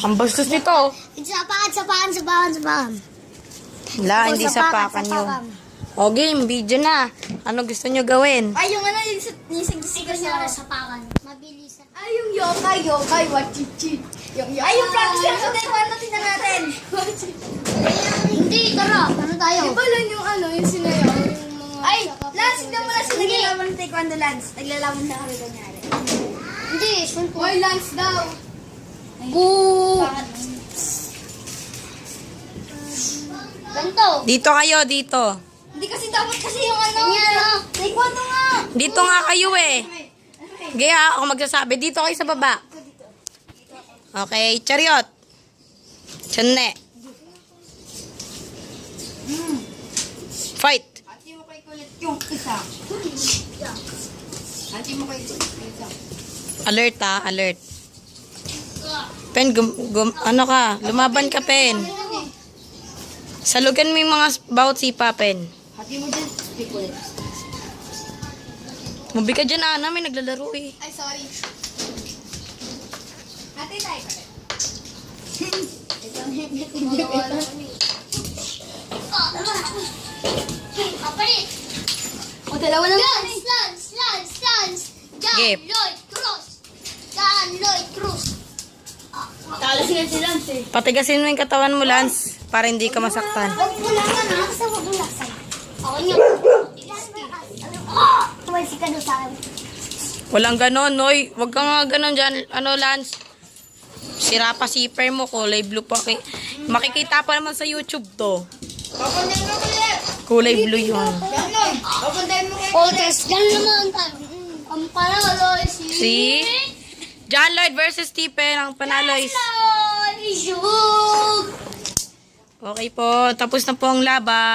Ang bastos nito. Sapakan. Wala, hindi sapakan yung... O game, video na. Ano gusto nyo gawin? Ay, yung ano, yung sigsigas Siguro na. sapakan. Mabilisan. Ay, yung yokai, wachichi. Ay, yung practice lang sa taekwondo, tingnan natin. Hindi, tara. Ano tayo? Di ba lang yung ano, yung sinayaw, yung mga... Ay, Lance, tignan mo lang sila naglalaban ng taekwondo, Lance. Naglalaban na kami kunyari. Hindi, sunod. Hoy, Lance daw. Boo! Ganto. Dito kayo, dito. Hindi kasi dapat kasi yung ano. Ganyan, oh. Taekwondo nga. Dito nga kayo eh. Gaya ako magsasabi. Dito kayo sa baba. Okay, chariot. Chane. Fight. Hati mo kay kulit yung isa. Hati mo kay kulit yung isa. Alert ah, alert. Pen, ano ka? Lumaban ka, Pen. Salugan mo yung mga bawat sipa, Pen. Hati mo dyan, kay kulit. Mabi ka dyan, Ana. May naglalaro eh. Ay, sorry. Hati tayo pa rin. Kapalit. O, dalawa lang. Lance. Gip. John Lloyd Cruz. Talasin si Lance eh. Patigasin mo yung katawan mo, Lance. Para hindi ka masaktan. Huwag mo lang na. Basta huwag mo laksan. Ako niya. Tuwalsi ka doon sa akin. Walang ganon, Noy. Huwag ka nga ganon dyan. Ano, Lance? Sira pa zipper mo, kulay blue pa. Makikita pa naman sa YouTube to. Papunday mo kulit. Kulay blue yun. Gano'n. Papunday mo kay Podcast. Ganun naman tayo. Ang panalo See? John Lloyd versus Stephen. Ang panalo is... Isyug! Okay po. Tapos na po ang laban.